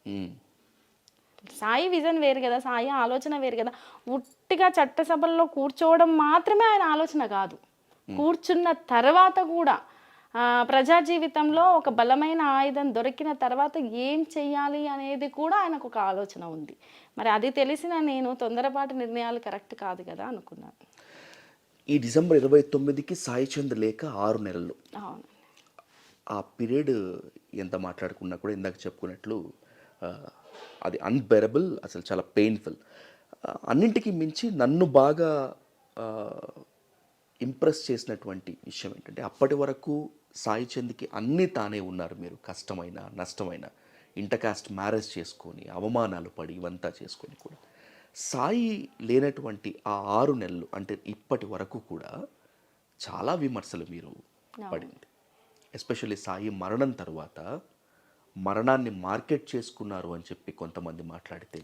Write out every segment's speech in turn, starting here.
ఉమ్, Sai vision వేరు కదా, సాయి ఆలోచన వేరు కదా. ఉట్టిగా చట్టసభల్లో కూర్చోవడం మాత్రమే ఆయన ఆలోచన కాదు. కూర్చున్న తర్వాత కూడా ప్రజా జీవితంలో ఒక బలమైన ఆయుధం దొరికిన తర్వాత ఏం చెయ్యాలి అనేది కూడా ఆయనకు ఒక ఆలోచన ఉంది. మరి అది తెలిసిన నేను తొందరపాటు నిర్ణయాలు కరెక్ట్ కాదు కదా అనుకున్నాను. ఈ డిసెంబర్ 29కి సాయి చంద్ లేక 6 నెలలు. అవును. ఆ పీరియడ్ ఎంత మాట్లాడుకున్నా కూడా ఇందాక చెప్పుకున్నట్లు ఆ, అది అన్బెరబుల్, అసలు చాలా పెయిన్ఫుల్. అన్నింటికి మించి నన్ను బాగా ఇంప్రెస్ చేసినటువంటి విషయం ఏంటంటే, అప్పటి వరకు సాయి చంద్కి అన్నీ తానే ఉన్నారు. మీరు కష్టమైన నష్టమైన ఇంటర్కాస్ట్ మ్యారేజ్ చేసుకొని అవమానాలు పడి ఇవంతా చేసుకొని కూడా సాయి లేనటువంటి ఆ 6 నెలలు అంటే ఇప్పటి వరకు కూడా చాలా విమర్శలు మీరు పడింది. ఎస్పెషల్లీ సాయి మరణం తర్వాత మరణాన్ని మార్కెట్ చేసుకున్నారు అని చెప్పి కొంతమంది మాట్లాడితే,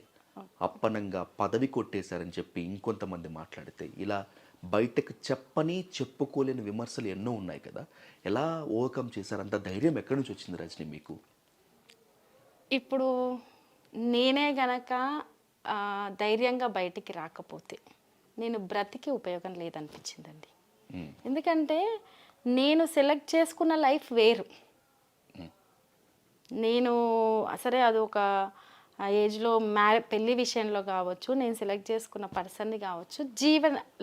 అప్పనంగా పదవి కొట్టేశారని చెప్పి ఇంకొంతమంది మాట్లాడితే, ఇలా బయటకు చెప్పని చెప్పుకోలేని విమర్శలు ఎన్నో ఉన్నాయి కదా. ఎలా ఓవర్కమ్ చేశారు? అంత ధైర్యం ఎక్కడి నుంచి వచ్చింది రజని మీకు? ఇప్పుడు నేనే గనక ధైర్యంగా బయటికి రాకపోతే నేను బ్రతికి ఉపయోగం లేదనిపించిందండి. ఎందుకంటే నేను సెలెక్ట్ చేసుకున్న లైఫ్ వేరు. నేను సరే అది ఒక ఏజ్లో పెళ్లి విషయంలో కావచ్చు, నేను సెలెక్ట్ చేసుకున్న పర్సన్ని కావచ్చు,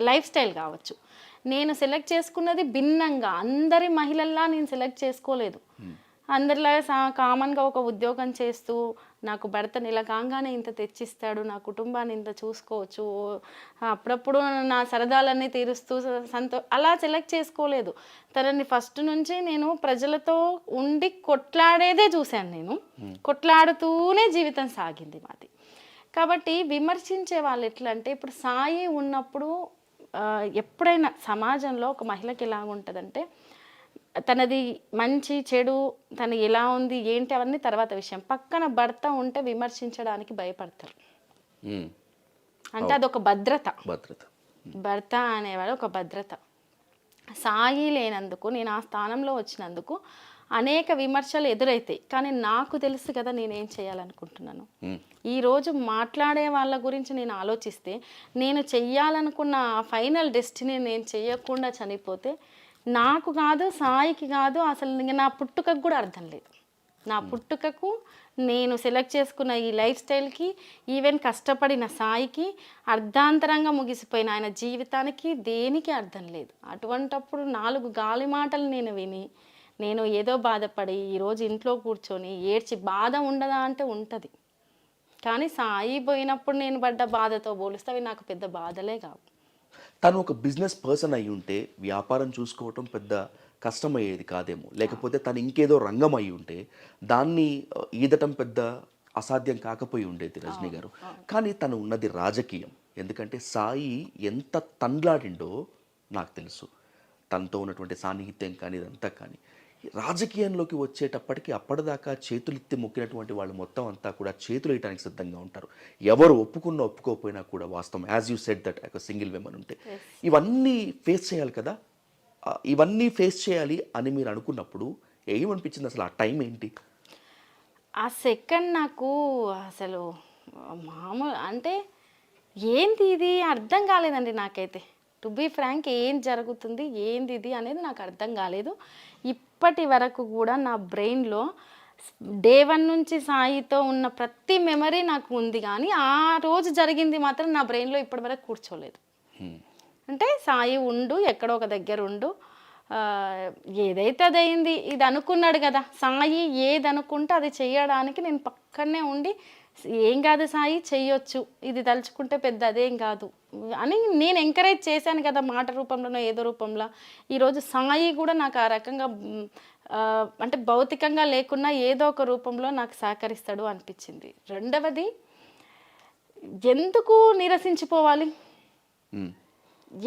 లైఫ్ స్టైల్ కావచ్చు, నేను సెలెక్ట్ చేసుకున్నది భిన్నంగా. అందరి మహిళల్లా నేను సెలెక్ట్ చేసుకోలేదు. అందరిలాగా కామన్గా ఒక ఉద్యోగం చేస్తూ నాకు భర్త నెల కాగానే ఇంత తెచ్చిస్తాడు, నా కుటుంబాన్ని ఇంత చూసుకోవచ్చు, అప్పుడప్పుడు నా సరదాలన్నీ తీరుస్తూ అలా సెలెక్ట్ చేసుకోలేదు. తనని ఫస్ట్ నుంచి నేను ప్రజలతో ఉండి కొట్లాడేదే చూశాను. నేను కొట్లాడుతూనే జీవితం సాగింది మాది. కాబట్టి విమర్శించే వాళ్ళు ఎట్లా అంటే, ఇప్పుడు సాయి ఉన్నప్పుడు ఎప్పుడైనా సమాజంలో ఒక మహిళకి ఎలా ఉంటుందంటే, తనది మంచి చెడు, తను ఎలా ఉంది ఏంటి అవన్నీ తర్వాత విషయం. పక్కన భర్త ఉంటే విమర్శించడానికి భయపడతారు. అంటే అదొక భద్రత. భర్త అనేవాడు ఒక భద్రత. సాయి లేనందుకు, నేను ఆ స్థానంలో వచ్చినందుకు అనేక విమర్శలు ఎదురైతాయి. కానీ నాకు తెలుసు కదా నేనేం చేయాలనుకుంటున్నాను. ఈరోజు మాట్లాడే వాళ్ళ గురించి నేను ఆలోచిస్తే, నేను చెయ్యాలనుకున్న ఫైనల్ డెస్టినీ నేను చెయ్యకుండా చనిపోతే నాకు కాదు, సాయికి కాదు, అసలు నా పుట్టుకకు కూడా అర్థం లేదు. నా పుట్టుకకు, నేను సెలెక్ట్ చేసుకున్న ఈ లైఫ్ స్టైల్కి, ఈవెన్ కష్టపడిన సాయికి, అర్ధాంతరంగా ముగిసిపోయిన ఆయన జీవితానికి దేనికి అర్థం లేదు. అటువంటప్పుడు 4 గాలి మాటలు నేను విని, నేను ఏదో బాధపడి ఈరోజు ఇంట్లో కూర్చొని ఏడ్చి, బాధ ఉండదా అంటే ఉంటుంది. కానీ సాయి పోయినప్పుడు నేను పడ్డ బాధతో పోలిస్తే అవి నాకు పెద్ద బాధలే కావు. తను ఒక బిజినెస్ పర్సన్ అయి ఉంటే వ్యాపారం చూసుకోవటం పెద్ద కష్టమయ్యేది కాదేమో, లేకపోతే తను ఇంకేదో రంగం అయి ఉంటే దాన్ని ఈదటం పెద్ద అసాధ్యం కాకపోయి ఉండేది రజనీ గారు. కానీ తను ఉన్నది రాజకీయం. ఎందుకంటే సాయి ఎంత తండ్లాడిండో నాకు తెలుసు. తనతో ఉన్నటువంటి సాన్నిహిత్యం కానీ ఇదంతా కానీ, రాజకీయంలోకి వచ్చేటప్పటికి అప్పటిదాకా చేతులెత్తి మొక్కినటువంటి వాళ్ళు మొత్తం అంతా కూడా చేతులు వేయడానికి సిద్ధంగా ఉంటారు. ఎవరు ఒప్పుకున్నా ఒప్పుకోకపోయినా కూడా వాస్తవం. యాజ్ యూ సెడ్ దట్ ఒక సింగిల్ విమెన్ ఉంటే ఇవన్నీ ఫేస్ చేయాలి కదా. ఇవన్నీ ఫేస్ చేయాలి అని మీరు అనుకున్నప్పుడు ఏమనిపించింది? అసలు ఆ టైం ఏంటి? ఆ సెకండ్ నాకు అసలు మామూలు అంటే ఏంది ఇది అర్థం కాలేదండి నాకైతే. టు బీ ఫ్రాంక్, ఏం జరుగుతుంది ఏంది ఇది అనేది నాకు అర్థం కాలేదు. ఇప్పటి వరకు కూడా నా బ్రెయిన్లో డే 1 నుంచి సాయితో ఉన్న ప్రతి మెమరీ నాకు ఉంది. కానీ ఆ రోజు జరిగింది మాత్రం నా బ్రెయిన్లో ఇప్పటి వరకు కూర్చోలేదు. అంటే సాయి ఉండు, ఎక్కడో ఒక దగ్గర ఉండు, ఏదైతే అదయింది, ఇది అనుకున్నాడు కదా సాయి, ఏది అనుకుంటే అది చేయడానికి నేను పక్కనే ఉండి, ఏం కాదు సాయి చెయ్యొచ్చు, ఇది తలుచుకుంటే పెద్ద అదేం కాదు అని నేను ఎంకరేజ్ చేశాను కదా, మాట రూపంలోనో ఏదో రూపంలో. ఈరోజు సాయి కూడా నాకు ఆ రకంగా అంటే భౌతికంగా లేకున్నా ఏదో ఒక రూపంలో నాకు సహకరిస్తాడు అనిపించింది. రెండవది, ఎందుకు నిరసించిపోవాలి,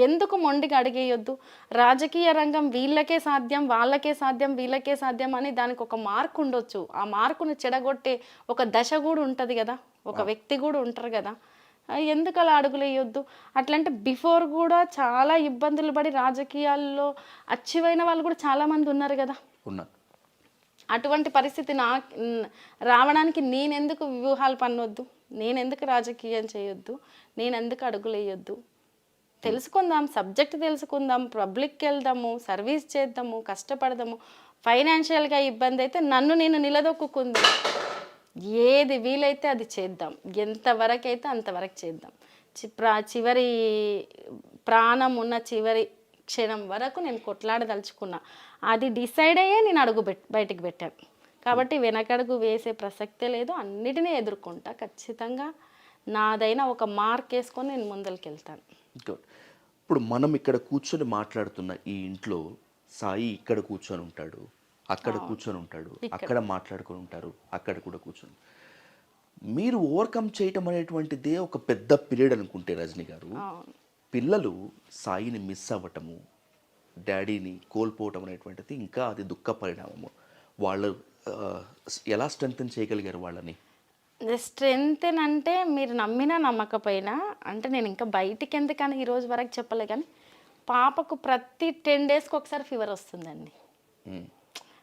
ఎందుకు మొండిగా అడిగేయొద్దు? రాజకీయ రంగం వీళ్ళకే సాధ్యం, వాళ్ళకే సాధ్యం, వీళ్ళకే సాధ్యం అని దానికి ఒక మార్క్ ఉండొచ్చు. ఆ మార్కును చెడగొట్టే ఒక దశ కూడా ఉంటుంది కదా, ఒక వ్యక్తి కూడా ఉంటారు కదా. ఎందుకు అలా అడుగులేయొద్దు? అట్లంటే బిఫోర్ కూడా చాలా ఇబ్బందులు పడి రాజకీయాల్లో అచీవ్ అయిన వాళ్ళు కూడా చాలామంది ఉన్నారు కదా. అటువంటి పరిస్థితి రావడానికి నేనెందుకు వ్యూహాలు పన్నొద్దు, నేనెందుకు రాజకీయం చేయొద్దు, నేనెందుకు అడుగులు వేయొద్దు? తెలుసుకుందాం, సబ్జెక్ట్ తెలుసుకుందాం, పబ్లిక్కి వెళ్దాము, సర్వీస్ చేద్దాము, కష్టపడదాము. ఫైనాన్షియల్గా ఇబ్బంది అయితే నన్ను నేను నిలదొక్కుంది, ఏది వీలైతే అది చేద్దాం, ఎంతవరకు అయితే అంతవరకు చేద్దాం. చివరి ప్రాణం ఉన్న చివరి క్షణం వరకు నేను కొట్లాడదలుచుకున్నా. అది డిసైడ్ అయ్యే నేను బయటికి పెట్టాను. కాబట్టి వెనకడుగు వేసే ప్రసక్తే లేదు. అన్నిటినీ ఎదుర్కొంటా. ఖచ్చితంగా నాదైనా ఒక మార్క్ వేసుకొని నేను ముందరికి వెళ్తాను. ఇప్పుడు మనం ఇక్కడ కూర్చొని మాట్లాడుతున్న ఈ ఇంట్లో సాయి ఇక్కడ కూర్చొని ఉంటాడు, అక్కడ కూర్చొని ఉంటాడు, అక్కడ మాట్లాడుకొని ఉంటారు, అక్కడ కూడా కూర్చొని. మీరు ఓవర్కమ్ చేయటం అనేటువంటిదే ఒక పెద్ద పీరియడ్ అనుకుంటే రజనీ గారు, పిల్లలు సాయిని మిస్ అవ్వటము, డాడీని కోల్పోవటం అనేటువంటిది ఇంకా అది దుఃఖ పరిణామము. వాళ్ళు ఎలా స్ట్రెంగ్తన్ చేయగలిగారు వాళ్ళని? స్ట్రెంగ్త్ అంటే మీరు నమ్మినా నమ్మకపోయినా, అంటే నేను ఇంకా బయటికి ఎందుకని ఈరోజు వరకు చెప్పలే, కానీ పాపకు ప్రతి 10 డేస్కి ఒకసారి ఫీవర్ వస్తుందండి.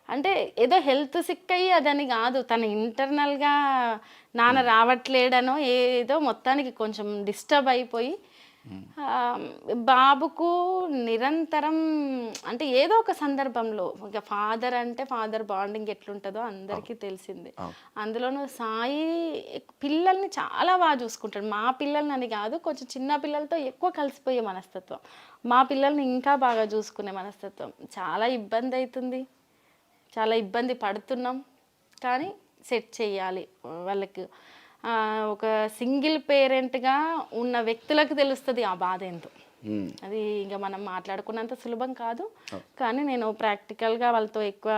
అంటే ఏదో హెల్త్ సిక్ అయ్యి అదని కాదు, తను ఇంటర్నల్గా నాన్న రావట్లేడనో ఏదో మొత్తానికి కొంచెం డిస్టర్బ్ అయిపోయి బాబుకు నిరంతరం అంటే ఏదో ఒక సందర్భంలో, ఇక ఫాదర్ అంటే ఫాదర్ బాండింగ్ ఎట్లుంటుందో అందరికీ తెలిసిందే. అందులోనూ సాయి పిల్లల్ని చాలా బాగా చూసుకుంటాడు. మా పిల్లల్ని అని కాదు, కొంచెం చిన్న పిల్లలతో ఎక్కువ కలిసిపోయే మనస్తత్వం, మా పిల్లల్ని ఇంకా బాగా చూసుకునే మనస్తత్వం. చాలా ఇబ్బంది అవుతుంది, చాలా ఇబ్బంది పడుతున్నాం, కానీ సెట్ చేయాలి వాళ్ళకి. ఒక సింగిల్ పేరెంట్గా ఉన్న వ్యక్తులకు తెలుస్తుంది ఆ బాధ ఏంటో. అది ఇంకా మనం మాట్లాడుకున్నంత సులభం కాదు, కానీ నేను ప్రాక్టికల్గా వాళ్ళతో ఎక్కువ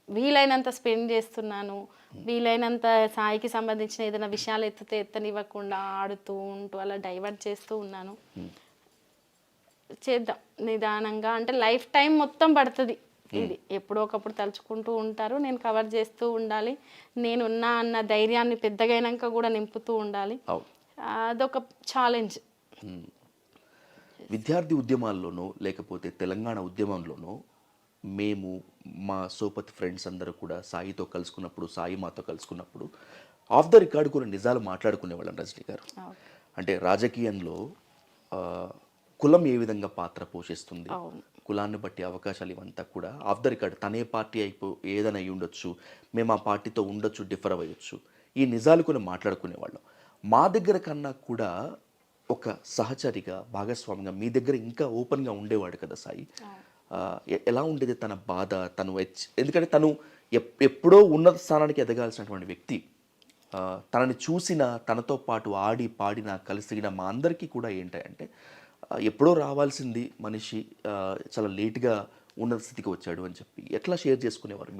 వీలైనంత స్పెండ్ చేస్తున్నాను. వీలైనంత సాయికి సంబంధించిన ఏదైనా విషయాలు ఎత్తనివ్వకుండా ఆడుతూ ఉంటూ అలా డైవర్ట్ చేస్తూ ఉన్నాను. చేద్దాం నిదానంగా, అంటే లైఫ్ టైం మొత్తం పడుతుంది ఇది. ఎప్పుడో ఒకప్పుడు తలుచుకుంటూ ఉంటారు, నేను కవర్ చేస్తూ ఉండాలి. నేనున్నా అన్న ధైర్యాన్ని పెద్దగైనాక కూడా నింపుతూ ఉండాలి. అదొక ఛాలెంజ్. విద్యార్థి ఉద్యమాల్లోనో లేకపోతే తెలంగాణ ఉద్యమంలోనో మేము మా సోపతి ఫ్రెండ్స్ అందరూ కూడా సాయితో కలుసుకున్నప్పుడు, సాయి మాతో కలుసుకున్నప్పుడు ఆఫ్ ద రికార్డ్ కొన్ని నిజాలు మాట్లాడుకునేవాళ్ళం రజనీ గారు. అంటే రాజకీయంలో కులం ఏ విధంగా పాత్ర పోషిస్తుంది, కులాన్ని బట్టి అవకాశాలు ఇవంతా కూడా ఆఫ్ ద రికార్డ్. తనే పార్టీ ఏదైనా అయి ఉండొచ్చు, మేము ఆ పార్టీతో ఉండొచ్చు, డిఫర్ అవ్వచ్చు, ఈ నిజాలు కొన్ని మాట్లాడుకునేవాళ్ళం. మా దగ్గర కన్నా కూడా ఒక సహచరిగా, భాగస్వామిగా మీ దగ్గర ఇంకా ఓపెన్గా ఉండేవాడు కదా సాయి. ఎలా ఉండేది తన బాధ? తను ఎందుకంటే తను ఎప్పుడో ఉన్నత స్థానానికి ఎదగాల్సినటువంటి వ్యక్తి, తనని చూసిన, తనతో పాటు ఆడి పాడిన కలిసిన మా అందరికీ కూడా ఏంటంటే ఎప్పుడో రావాల్సింది మనిషి చాలా లేట్గా ఉన్నత స్థితికి వచ్చాడు అని చెప్పి ఎట్లా షేర్ చేసుకునేవారు?